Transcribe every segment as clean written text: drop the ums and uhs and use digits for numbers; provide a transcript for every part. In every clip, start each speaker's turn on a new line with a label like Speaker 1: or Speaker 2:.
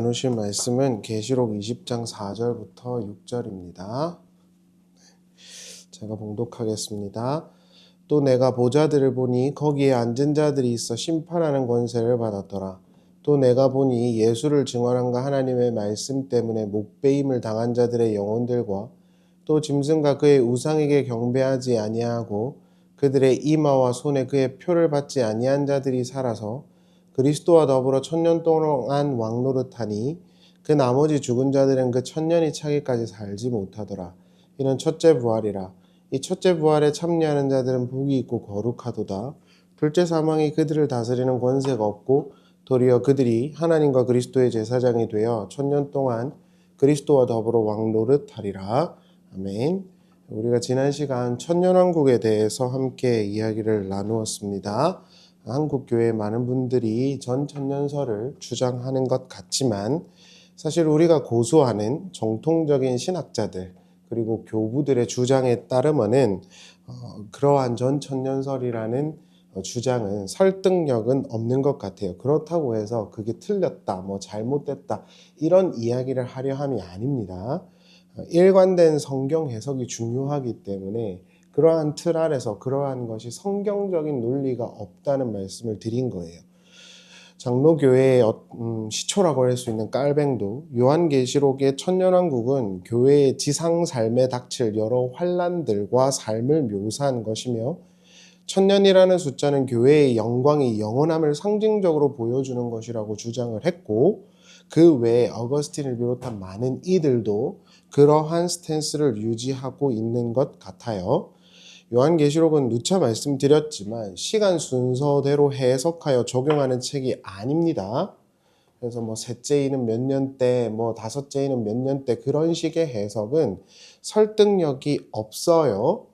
Speaker 1: 나누실 말씀은 계시록 20장 4절부터 6절입니다. 제가 봉독하겠습니다. 또 내가 보좌들을 보니 거기에 앉은 자들이 있어 심판하는 권세를 받았더라. 또 내가 보니 예수를 증언한가 하나님의 말씀 때문에 목배임을 당한 자들의 영혼들과 또 짐승과 그의 우상에게 경배하지 아니하고 그들의 이마와 손에 그의 표를 받지 아니한 자들이 살아서 그리스도와 더불어 1000년 동안 왕노릇하니 그 나머지 죽은 자들은 그 1000년이 차기까지 살지 못하더라. 이는 첫째 부활이라. 이 첫째 부활에 참여하는 자들은 복이 있고 거룩하도다. 둘째 사망이 그들을 다스리는 권세가 없고 도리어 그들이 하나님과 그리스도의 제사장이 되어 1000년 동안 그리스도와 더불어 왕노릇하리라. 아멘. 우리가 지난 시간 천년왕국에 대해서 함께 이야기를 나누었습니다. 한국 교회 많은 분들이 전천년설을 주장하는 것 같지만 사실 우리가 고수하는 정통적인 신학자들 그리고 교부들의 주장에 따르면은 그러한 전천년설이라는 주장은 설득력은 없는 것 같아요. 그렇다고 해서 그게 틀렸다, 잘못됐다 이런 이야기를 하려 함이 아닙니다. 일관된 성경 해석이 중요하기 때문에 그러한 틀 아래서 그러한 것이 성경적인 논리가 없다는 말씀을 드린 거예요. 장로교회의 시초라고 할 수 있는 깔뱅도 요한계시록의 천년왕국은 교회의 지상 삶에 닥칠 여러 환란들과 삶을 묘사한 것이며 천년이라는 숫자는 교회의 영광이 영원함을 상징적으로 보여주는 것이라고 주장을 했고 그 외에 어거스틴을 비롯한 많은 이들도 그러한 스탠스를 유지하고 있는 것 같아요. 요한계시록은 누차 말씀드렸지만 시간 순서대로 해석하여 적용하는 책이 아닙니다. 그래서 셋째이는 몇 년대, 다섯째이는 몇 년대 그런 식의 해석은 설득력이 없어요.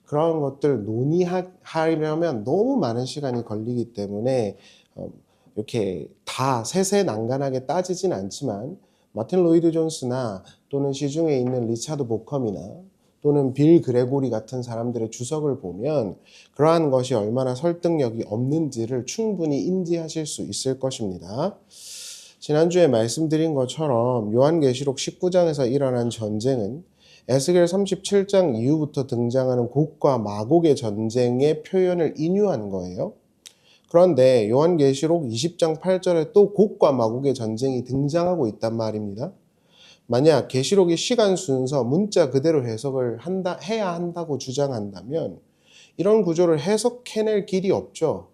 Speaker 1: 그런 것들 논의하려면 너무 많은 시간이 걸리기 때문에 이렇게 다 세세난간하게 따지진 않지만 마틴 로이드 존스나 또는 시중에 있는 리차드 보컴이나 또는 빌 그레고리 같은 사람들의 주석을 보면 그러한 것이 얼마나 설득력이 없는지를 충분히 인지하실 수 있을 것입니다. 지난주에 말씀드린 것처럼 요한계시록 19장에서 일어난 전쟁은 에스겔 37장 이후부터 등장하는 곡과 마곡의 전쟁의 표현을 인유한 거예요. 그런데 요한계시록 20장 8절에 또 곡과 마곡의 전쟁이 등장하고 있단 말입니다. 만약 계시록의 시간 순서 문자 그대로 해석을 해야 한다고 주장한다면 이런 구조를 해석해낼 길이 없죠.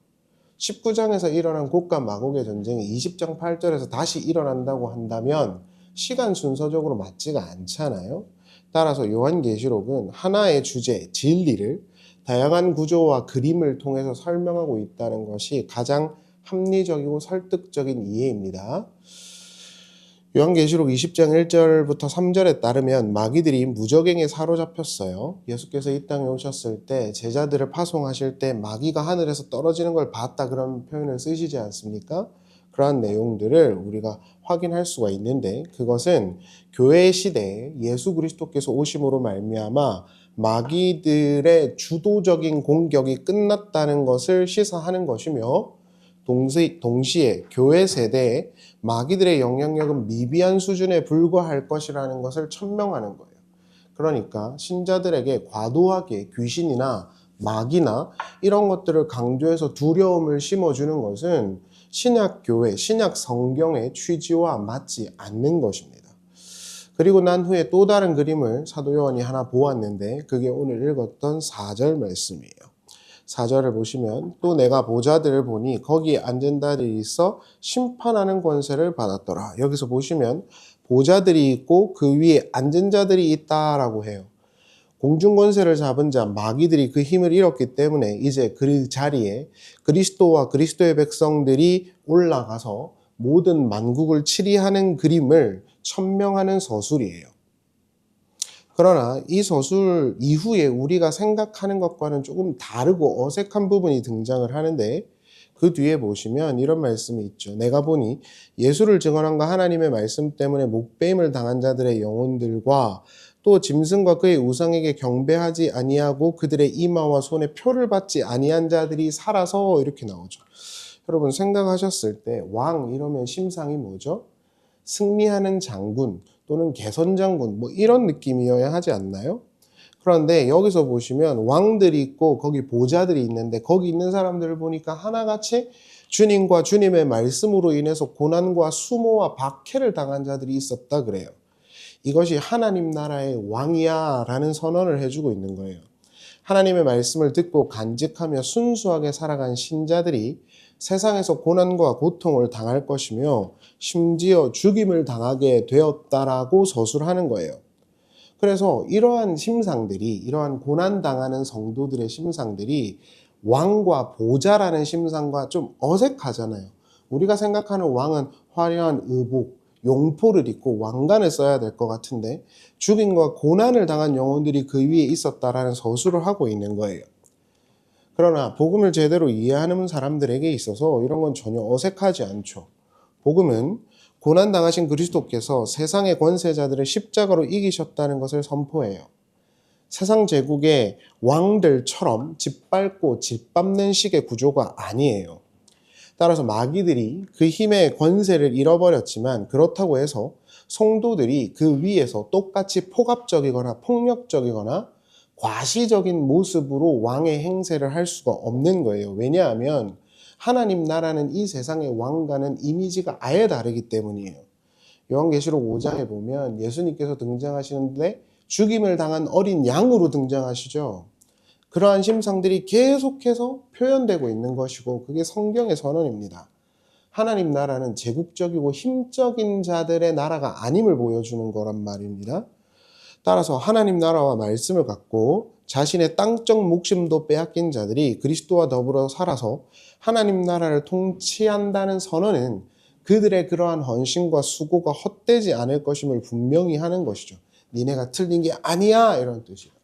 Speaker 1: 19장에서 일어난 곡과 마곡의 전쟁이 20장 8절에서 다시 일어난다고 한다면 시간 순서적으로 맞지가 않잖아요. 따라서 요한계시록은 하나의 주제, 진리를 다양한 구조와 그림을 통해서 설명하고 있다는 것이 가장 합리적이고 설득적인 이해입니다. 요한계시록 20장 1절부터 3절에 따르면 마귀들이 무저갱에 사로잡혔어요. 예수께서 이 땅에 오셨을 때 제자들을 파송하실 때 마귀가 하늘에서 떨어지는 걸 봤다 그런 표현을 쓰시지 않습니까? 그러한 내용들을 우리가 확인할 수가 있는데 그것은 교회 시대에 예수 그리스도께서 오심으로 말미암아 마귀들의 주도적인 공격이 끝났다는 것을 시사하는 것이며 동시에 교회 세대에 마귀들의 영향력은 미비한 수준에 불과할 것이라는 것을 천명하는 거예요. 그러니까 신자들에게 과도하게 귀신이나 마귀나 이런 것들을 강조해서 두려움을 심어주는 것은 신약교회, 신약성경의 취지와 맞지 않는 것입니다. 그리고 난 후에 또 다른 그림을 사도 요한이 하나 보았는데 그게 오늘 읽었던 4절 말씀이에요. 4절을 보시면 또 내가 보좌들을 보니 거기에 앉은 자들이 있어 심판하는 권세를 받았더라. 여기서 보시면 보좌들이 있고 그 위에 앉은 자들이 있다라고 해요. 공중권세를 잡은 자 마귀들이 그 힘을 잃었기 때문에 이제 그 자리에 그리스도와 그리스도의 백성들이 올라가서 모든 만국을 치리하는 그림을 천명하는 서술이에요. 그러나 이 서술 이후에 우리가 생각하는 것과는 조금 다르고 어색한 부분이 등장을 하는데 그 뒤에 보시면 이런 말씀이 있죠. 내가 보니 예수를 증언한가 하나님의 말씀 때문에 목배임을 당한 자들의 영혼들과 또 짐승과 그의 우상에게 경배하지 아니하고 그들의 이마와 손에 표를 받지 아니한 자들이 살아서 이렇게 나오죠. 여러분 생각하셨을 때 왕 이러면 심상이 뭐죠? 승리하는 장군 또는 개선장군 뭐 이런 느낌이어야 하지 않나요? 그런데 여기서 보시면 왕들이 있고 거기 보좌들이 있는데 거기 있는 사람들을 보니까 하나같이 주님과 주님의 말씀으로 인해서 고난과 수모와 박해를 당한 자들이 있었다 그래요. 이것이 하나님 나라의 왕이야 라는 선언을 해주고 있는 거예요. 하나님의 말씀을 듣고 간직하며 순수하게 살아간 신자들이 세상에서 고난과 고통을 당할 것이며 심지어 죽임을 당하게 되었다라고 서술하는 거예요. 그래서 이러한 고난당하는 성도들의 심상들이 왕과 보좌라는 심상과 좀 어색하잖아요. 우리가 생각하는 왕은 화려한 의복, 용포를 입고 왕관을 써야 될 것 같은데 죽임과 고난을 당한 영혼들이 그 위에 있었다라는 서술을 하고 있는 거예요. 그러나 복음을 제대로 이해하는 사람들에게 있어서 이런 건 전혀 어색하지 않죠. 복음은 고난당하신 그리스도께서 세상의 권세자들을 십자가로 이기셨다는 것을 선포해요. 세상 제국의 왕들처럼 짓밟고 짓밟는 식의 구조가 아니에요. 따라서 마귀들이 그 힘의 권세를 잃어버렸지만 그렇다고 해서 성도들이 그 위에서 똑같이 폭압적이거나 폭력적이거나 과시적인 모습으로 왕의 행세를 할 수가 없는 거예요. 왜냐하면 하나님 나라는 이 세상의 왕과는 이미지가 아예 다르기 때문이에요. 요한계시록 5장에 보면 예수님께서 등장하시는데 죽임을 당한 어린 양으로 등장하시죠. 그러한 심상들이 계속해서 표현되고 있는 것이고 그게 성경의 선언입니다. 하나님 나라는 제국적이고 힘적인 자들의 나라가 아님을 보여주는 거란 말입니다. 따라서 하나님 나라와 말씀을 갖고 자신의 땅적 목심도 빼앗긴 자들이 그리스도와 더불어 살아서 하나님 나라를 통치한다는 선언은 그들의 그러한 헌신과 수고가 헛되지 않을 것임을 분명히 하는 것이죠. 니네가 틀린 게 아니야 이런 뜻이에요.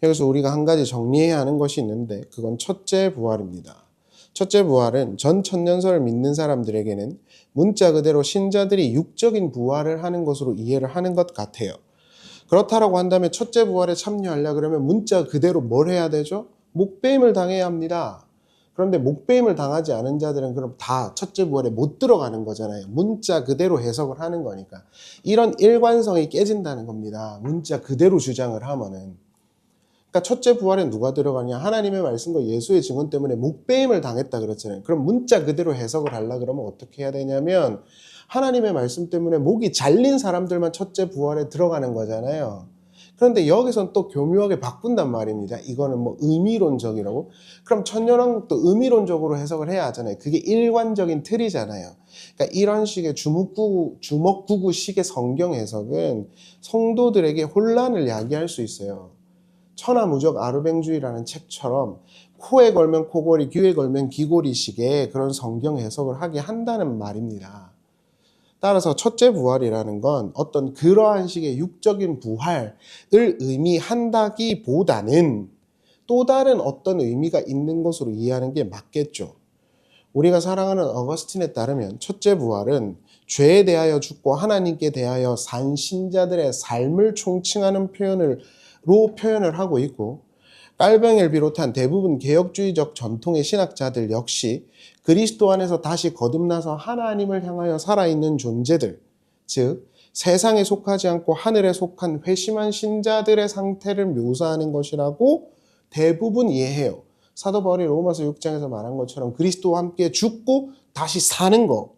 Speaker 1: 여기서 우리가 한 가지 정리해야 하는 것이 있는데 그건 첫째 부활입니다. 첫째 부활은 전 천년설을 믿는 사람들에게는 문자 그대로 신자들이 육적인 부활을 하는 것으로 이해를 하는 것 같아요. 그렇다라고 한다면 첫째 부활에 참여하려 그러면 문자 그대로 뭘 해야 되죠? 목배임을 당해야 합니다. 그런데 목배임을 당하지 않은 자들은 그럼 다 첫째 부활에 못 들어가는 거잖아요. 문자 그대로 해석을 하는 거니까. 이런 일관성이 깨진다는 겁니다. 문자 그대로 주장을 하면은. 그러니까 첫째 부활에 누가 들어가냐? 하나님의 말씀과 예수의 증언 때문에 목배임을 당했다 그랬잖아요. 그럼 문자 그대로 해석을 하려 그러면 어떻게 해야 되냐면 하나님의 말씀 때문에 목이 잘린 사람들만 첫째 부활에 들어가는 거잖아요. 그런데 여기선 또 교묘하게 바꾼단 말입니다. 이거는 뭐 의미론적이라고. 그럼 천년왕국도 의미론적으로 해석을 해야 하잖아요. 그게 일관적인 틀이잖아요. 그러니까 이런 식의 주먹구구식의 성경 해석은 성도들에게 혼란을 야기할 수 있어요. 천하무적 아르뱅주의라는 책처럼 코에 걸면 코골이, 귀에 걸면 귀골이식의 그런 성경 해석을 하게 한다는 말입니다. 따라서 첫째 부활이라는 건 어떤 그러한 식의 육적인 부활을 의미한다기보다는 또 다른 어떤 의미가 있는 것으로 이해하는 게 맞겠죠. 우리가 사랑하는 어거스틴에 따르면 첫째 부활은 죄에 대하여 죽고 하나님께 대하여 산 신자들의 삶을 총칭하는 표현을 하고 있고 깔병을 비롯한 대부분 개혁주의적 전통의 신학자들 역시 그리스도 안에서 다시 거듭나서 하나님을 향하여 살아있는 존재들, 즉 세상에 속하지 않고 하늘에 속한 회심한 신자들의 상태를 묘사하는 것이라고 대부분 이해해요. 사도 바울이 로마서 6장에서 말한 것처럼 그리스도와 함께 죽고 다시 사는 것.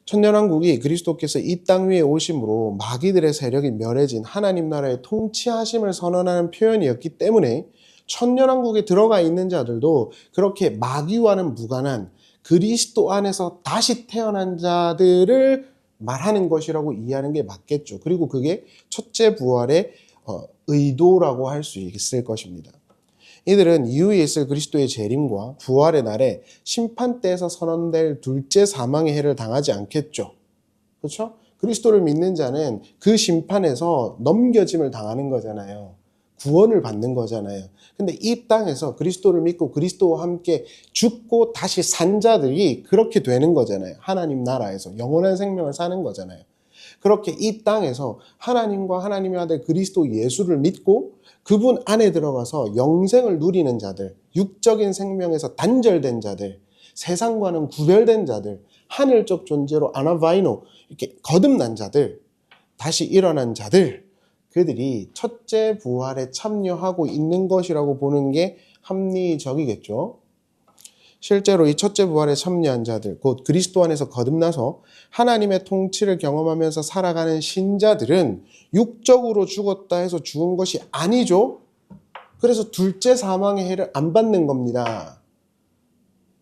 Speaker 1: 천년왕국이 그리스도께서 이 땅 위에 오심으로 마귀들의 세력이 멸해진 하나님 나라의 통치하심을 선언하는 표현이었기 때문에 천년왕국에 들어가 있는 자들도 그렇게 마귀와는 무관한 그리스도 안에서 다시 태어난 자들을 말하는 것이라고 이해하는 게 맞겠죠. 그리고 그게 첫째 부활의 의도라고 할 수 있을 것입니다. 이들은 이후에 있을 그리스도의 재림과 부활의 날에 심판대에서 선언될 둘째 사망의 해를 당하지 않겠죠. 그렇죠? 그리스도를 믿는 자는 그 심판에서 넘겨짐을 당하는 거잖아요. 구원을 받는 거잖아요. 근데 이 땅에서 그리스도를 믿고 그리스도와 함께 죽고 다시 산 자들이 그렇게 되는 거잖아요. 하나님 나라에서 영원한 생명을 사는 거잖아요. 그렇게 이 땅에서 하나님과 하나님의 아들 그리스도 예수를 믿고 그분 안에 들어가서 영생을 누리는 자들, 육적인 생명에서 단절된 자들, 세상과는 구별된 자들, 하늘적 존재로 아나바이노, 이렇게 거듭난 자들, 다시 일어난 자들, 그들이 첫째 부활에 참여하고 있는 것이라고 보는 게 합리적이겠죠. 실제로 이 첫째 부활에 참여한 자들, 곧 그리스도 안에서 거듭나서 하나님의 통치를 경험하면서 살아가는 신자들은 육적으로 죽었다 해서 죽은 것이 아니죠. 그래서 둘째 사망의 해를 안 받는 겁니다.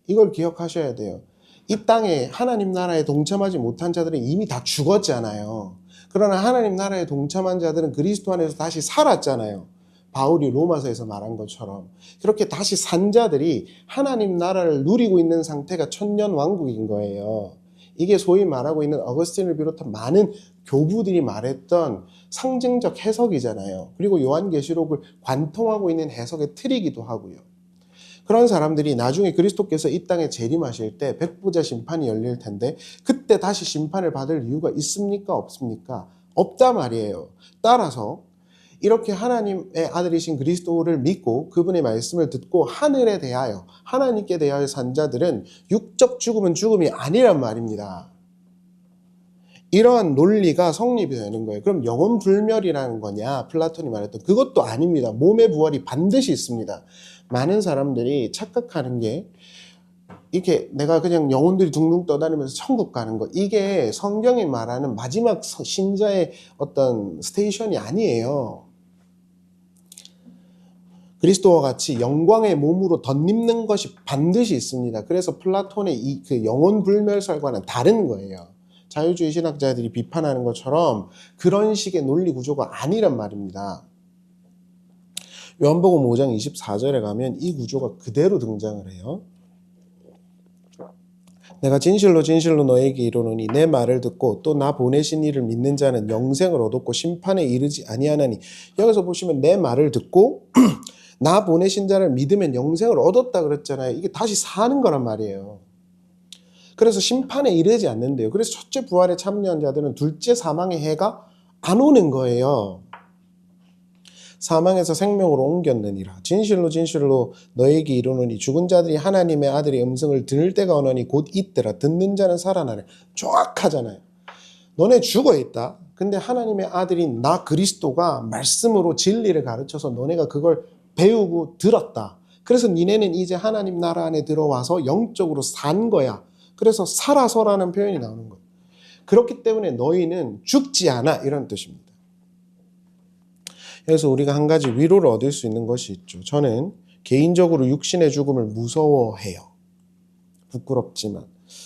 Speaker 1: 이걸 기억하셔야 돼요. 이 땅에 하나님 나라에 동참하지 못한 자들은 이미 다 죽었잖아요. 그러나 하나님 나라에 동참한 자들은 그리스도 안에서 다시 살았잖아요. 바울이 로마서에서 말한 것처럼. 그렇게 다시 산 자들이 하나님 나라를 누리고 있는 상태가 천년 왕국인 거예요. 이게 소위 말하고 있는 어거스틴을 비롯한 많은 교부들이 말했던 상징적 해석이잖아요. 그리고 요한계시록을 관통하고 있는 해석의 틀이기도 하고요. 그런 사람들이 나중에 그리스도께서 이 땅에 재림하실 때 백보자 심판이 열릴 텐데 그때 다시 심판을 받을 이유가 있습니까? 없습니까? 없다 말이에요. 따라서 이렇게 하나님의 아들이신 그리스도를 믿고 그분의 말씀을 듣고 하늘에 대하여 하나님께 대하여 산 자들은 육적 죽음은 죽음이 아니란 말입니다. 이러한 논리가 성립이 되는 거예요. 그럼 영혼 불멸이라는 거냐? 플라톤이 말했던 그것도 아닙니다. 몸의 부활이 반드시 있습니다. 많은 사람들이 착각하는 게 이렇게 내가 그냥 영혼들이 둥둥 떠다니면서 천국 가는 거, 이게 성경이 말하는 마지막 신자의 어떤 스테이션이 아니에요. 그리스도와 같이 영광의 몸으로 덧입는 것이 반드시 있습니다. 그래서 플라톤의 그 영혼 불멸설과는 다른 거예요. 자유주의 신학자들이 비판하는 것처럼 그런 식의 논리 구조가 아니란 말입니다. 요한복음 5장 24절에 가면 이 구조가 그대로 등장을 해요. 내가 진실로 진실로 너에게 이르노니 내 말을 듣고 또 나 보내신 이를 믿는 자는 영생을 얻었고 심판에 이르지 아니하나니. 여기서 보시면 내 말을 듣고 나 보내신 자를 믿으면 영생을 얻었다 그랬잖아요. 이게 다시 사는 거란 말이에요. 그래서 심판에 이르지 않는데요. 그래서 첫째 부활에 참여한 자들은 둘째 사망의 해가 안 오는 거예요. 사망에서 생명으로 옮겼느니라. 진실로 진실로 너에게 이르노니 죽은 자들이 하나님의 아들의 음성을 들을 때가 오노니 곧 이때라. 듣는 자는 살아나래. 정확하잖아요. 너네 죽어있다. 근데 하나님의 아들인 나 그리스도가 말씀으로 진리를 가르쳐서 너네가 그걸 배우고 들었다. 그래서 니네는 이제 하나님 나라 안에 들어와서 영적으로 산 거야. 그래서 살아서라는 표현이 나오는 거예요. 그렇기 때문에 너희는 죽지 않아, 이런 뜻입니다. 그래서 우리가 한 가지 위로를 얻을 수 있는 것이 있죠. 저는 개인적으로 육신의 죽음을 무서워해요. 부끄럽지만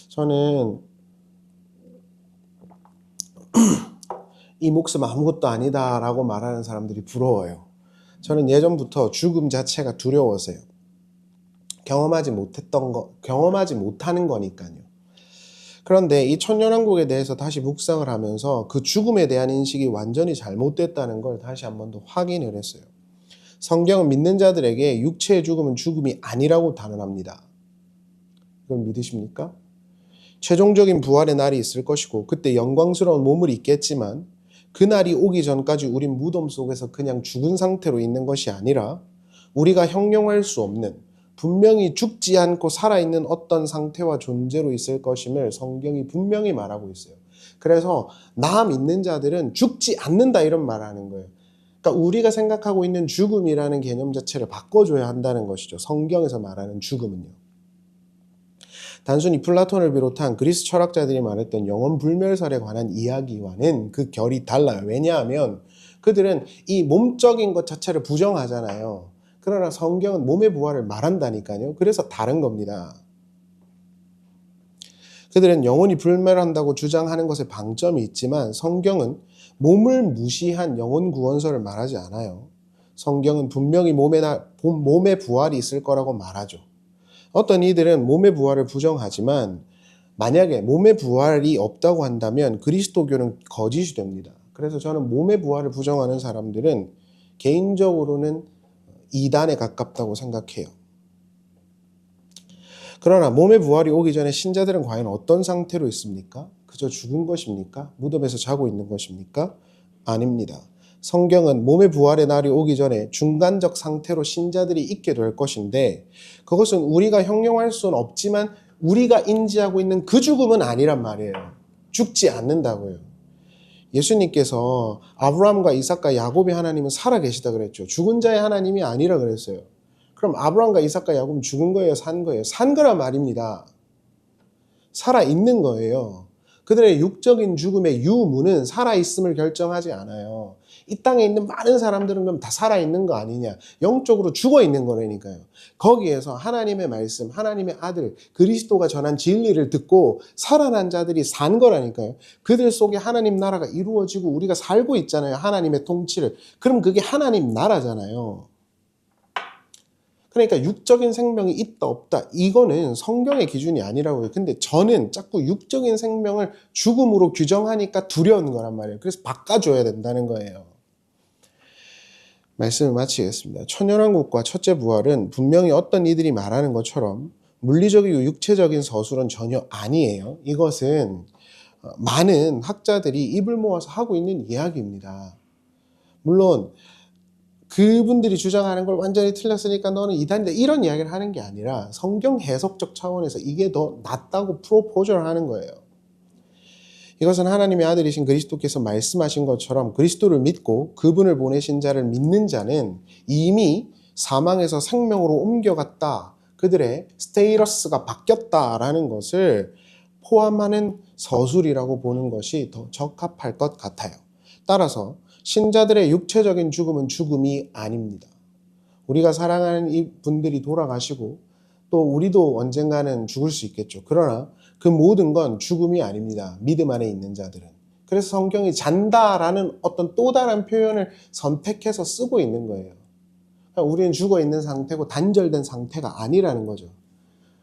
Speaker 1: 저는 이 목숨 아무것도 아니다라고 말하는 사람들이 부러워요. 저는 예전부터 죽음 자체가 두려워서요. 경험하지 못하는 거니까요. 그런데 이 천년왕국에 대해서 다시 묵상을 하면서 그 죽음에 대한 인식이 완전히 잘못됐다는 걸 다시 한 번 더 확인을 했어요. 성경은 믿는 자들에게 육체의 죽음은 죽음이 아니라고 단언합니다. 그걸 믿으십니까? 최종적인 부활의 날이 있을 것이고 그때 영광스러운 몸을 입겠지만 그 날이 오기 전까지 우린 무덤 속에서 그냥 죽은 상태로 있는 것이 아니라 우리가 형용할 수 없는, 분명히 죽지 않고 살아있는 어떤 상태와 존재로 있을 것임을 성경이 분명히 말하고 있어요. 그래서 나 믿는 자들은 죽지 않는다, 이런 말을 하는 거예요. 그러니까 우리가 생각하고 있는 죽음이라는 개념 자체를 바꿔줘야 한다는 것이죠. 성경에서 말하는 죽음은요. 단순히 플라톤을 비롯한 그리스 철학자들이 말했던 영혼 불멸설에 관한 이야기와는 그 결이 달라요. 왜냐하면 그들은 이 몸적인 것 자체를 부정하잖아요. 그러나 성경은 몸의 부활을 말한다니까요. 그래서 다른 겁니다. 그들은 영혼이 불멸한다고 주장하는 것에 방점이 있지만 성경은 몸을 무시한 영혼 구원설을 말하지 않아요. 성경은 분명히 몸의 부활이 있을 거라고 말하죠. 어떤 이들은 몸의 부활을 부정하지만 만약에 몸의 부활이 없다고 한다면 그리스도교는 거짓이 됩니다. 그래서 저는 몸의 부활을 부정하는 사람들은 개인적으로는 이단에 가깝다고 생각해요. 그러나 몸의 부활이 오기 전에 신자들은 과연 어떤 상태로 있습니까? 그저 죽은 것입니까? 무덤에서 자고 있는 것입니까? 아닙니다. 성경은 몸의 부활의 날이 오기 전에 중간적 상태로 신자들이 있게 될 것인데 그것은 우리가 형용할 수는 없지만 우리가 인지하고 있는 그 죽음은 아니란 말이에요. 죽지 않는다고요. 예수님께서 아브라함과 이삭과 야곱의 하나님은 살아계시다 그랬죠. 죽은 자의 하나님이 아니라 그랬어요. 그럼 아브라함과 이삭과 야곱은 죽은 거예요? 산 거예요? 산 거란 말입니다. 살아있는 거예요. 그들의 육적인 죽음의 유무는 살아있음을 결정하지 않아요. 이 땅에 있는 많은 사람들은 그럼 다 살아있는 거 아니냐? 영적으로 죽어있는 거라니까요. 거기에서 하나님의 말씀, 하나님의 아들, 그리스도가 전한 진리를 듣고 살아난 자들이 산 거라니까요. 그들 속에 하나님 나라가 이루어지고 우리가 살고 있잖아요. 하나님의 통치를. 그럼 그게 하나님 나라잖아요. 그러니까 육적인 생명이 있다 없다 이거는 성경의 기준이 아니라고요. 근데 저는 자꾸 육적인 생명을 죽음으로 규정하니까 두려운 거란 말이에요. 그래서 바꿔줘야 된다는 거예요. 말씀을 마치겠습니다. 천연왕국과 첫째 부활은 분명히 어떤 이들이 말하는 것처럼 물리적이고 육체적인 서술은 전혀 아니에요. 이것은 많은 학자들이 입을 모아서 하고 있는 이야기입니다. 물론 그분들이 주장하는 걸 완전히 틀렸으니까 너는 이단이다 이런 이야기를 하는 게 아니라 성경 해석적 차원에서 이게 더 낫다고 프로포즈를 하는 거예요. 이것은 하나님의 아들이신 그리스도께서 말씀하신 것처럼 그리스도를 믿고 그분을 보내신 자를 믿는 자는 이미 사망에서 생명으로 옮겨갔다. 그들의 스테이러스가 바뀌었다라는 것을 포함하는 서술이라고 보는 것이 더 적합할 것 같아요. 따라서 신자들의 육체적인 죽음은 죽음이 아닙니다. 우리가 사랑하는 이 분들이 돌아가시고 또 우리도 언젠가는 죽을 수 있겠죠. 그러나 그 모든 건 죽음이 아닙니다. 믿음 안에 있는 자들은. 그래서 성경이 잔다라는 어떤 또 다른 표현을 선택해서 쓰고 있는 거예요. 그러니까 우리는 죽어 있는 상태고 단절된 상태가 아니라는 거죠.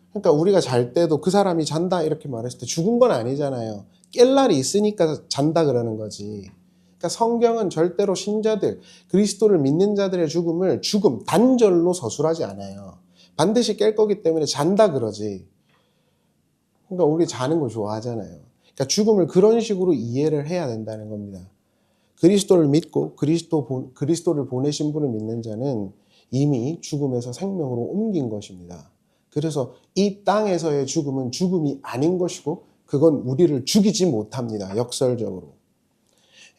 Speaker 1: 그러니까 우리가 잘 때도 그 사람이 잔다 이렇게 말했을 때 죽은 건 아니잖아요. 깰 날이 있으니까 잔다 그러는 거지. 그러니까 성경은 절대로 신자들, 그리스도를 믿는 자들의 죽음을 죽음, 단절로 서술하지 않아요. 반드시 깰 거기 때문에 잔다 그러지. 그러니까 우리 자는 거 좋아하잖아요. 그러니까 죽음을 그런 식으로 이해를 해야 된다는 겁니다. 그리스도를 믿고 그리스도를 보내신 분을 믿는 자는 이미 죽음에서 생명으로 옮긴 것입니다. 그래서 이 땅에서의 죽음은 죽음이 아닌 것이고 그건 우리를 죽이지 못합니다. 역설적으로.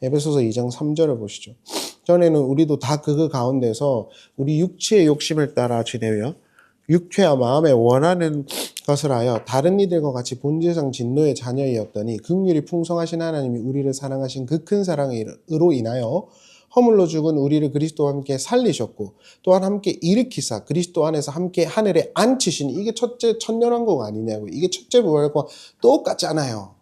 Speaker 1: 에베소서 2장 3절을 보시죠. 전에는 우리도 다 그 가운데서 우리 육체의 욕심을 따라 지내며 육체와 마음에 원하는 것을 하여 다른 이들과 같이 본질상 진노의 자녀이었더니 긍휼이 풍성하신 하나님이 우리를 사랑하신 그 큰 사랑으로 인하여 허물로 죽은 우리를 그리스도와 함께 살리셨고 또한 함께 일으키사 그리스도 안에서 함께 하늘에 앉히시니 이게 첫째 천년왕국 아니냐고. 이게 첫째 부활과 똑같잖아요.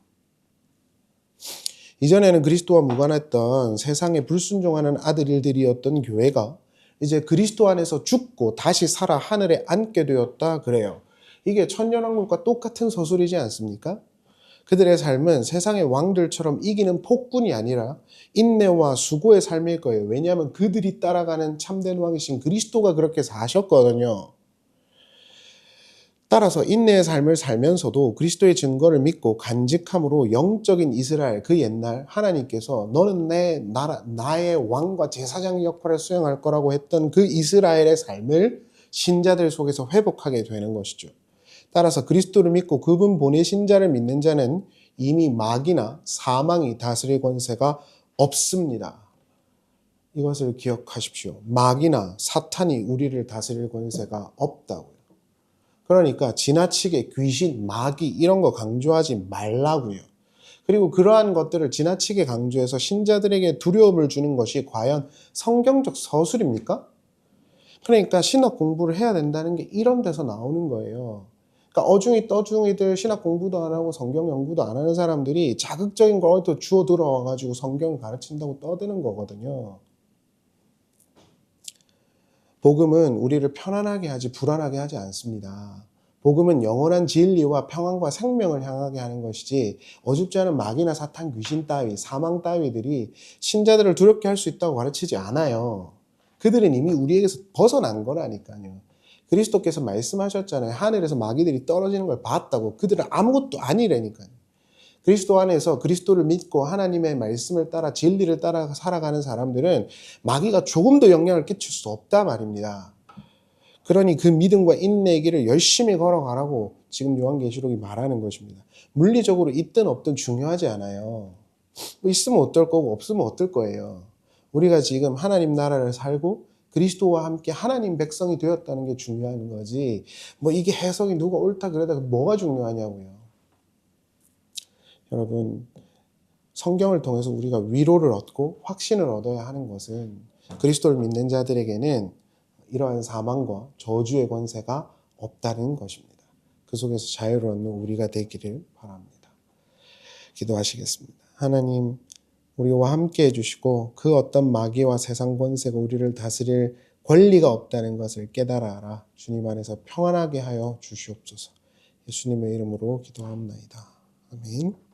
Speaker 1: 이전에는 그리스도와 무관했던 세상에 불순종하는 아들들이었던 교회가 이제 그리스도 안에서 죽고 다시 살아 하늘에 앉게 되었다 그래요. 이게 천년왕국과 똑같은 서술이지 않습니까? 그들의 삶은 세상의 왕들처럼 이기는 폭군이 아니라 인내와 수고의 삶일 거예요. 왜냐하면 그들이 따라가는 참된 왕이신 그리스도가 그렇게 사셨거든요. 따라서 인내의 삶을 살면서도 그리스도의 증거를 믿고 간직함으로 영적인 이스라엘, 그 옛날 하나님께서 너는 내 나라, 나의 왕과 제사장 역할을 수행할 거라고 했던 그 이스라엘의 삶을 신자들 속에서 회복하게 되는 것이죠. 따라서 그리스도를 믿고 그분 보내신 자를 믿는 자는 이미 마귀나 사망이 다스릴 권세가 없습니다. 이것을 기억하십시오. 마귀나 사탄이 우리를 다스릴 권세가 없다고요. 그러니까 지나치게 귀신, 마귀 이런 거 강조하지 말라고요. 그리고 그러한 것들을 지나치게 강조해서 신자들에게 두려움을 주는 것이 과연 성경적 서술입니까? 그러니까 신학 공부를 해야 된다는 게 이런 데서 나오는 거예요. 그러니까 어중이 떠중이들 신학 공부도 안 하고 성경 연구도 안 하는 사람들이 자극적인 걸 또 주워 들어와가지고 성경을 가르친다고 떠드는 거거든요. 복음은 우리를 편안하게 하지 불안하게 하지 않습니다. 복음은 영원한 진리와 평안과 생명을 향하게 하는 것이지 어줍지 않은 마귀나 사탄, 귀신 따위, 사망 따위들이 신자들을 두렵게 할 수 있다고 가르치지 않아요. 그들은 이미 우리에게서 벗어난 거라니까요. 그리스도께서 말씀하셨잖아요. 하늘에서 마귀들이 떨어지는 걸 봤다고. 그들은 아무것도 아니라니까요. 그리스도 안에서 그리스도를 믿고 하나님의 말씀을 따라 진리를 따라 살아가는 사람들은 마귀가 조금 더 영향을 끼칠 수 없다 말입니다. 그러니 그 믿음과 인내의 길을 열심히 걸어가라고 지금 요한계시록이 말하는 것입니다. 물리적으로 있든 없든 중요하지 않아요. 뭐 있으면 어떨 거고 없으면 어떨 거예요. 우리가 지금 하나님 나라를 살고 그리스도와 함께 하나님 백성이 되었다는 게 중요한 거지. 뭐 이게 해석이 누가 옳다 그러다 뭐가 중요하냐고요. 여러분, 성경을 통해서 우리가 위로를 얻고 확신을 얻어야 하는 것은 그리스도를 믿는 자들에게는 이러한 사망과 저주의 권세가 없다는 것입니다. 그 속에서 자유를 얻는 우리가 되기를 바랍니다. 기도하시겠습니다. 하나님, 우리와 함께 해주시고 그 어떤 마귀와 세상 권세가 우리를 다스릴 권리가 없다는 것을 깨달아 주님 안에서 평안하게 하여 주시옵소서. 예수님의 이름으로 기도합니다. 아멘.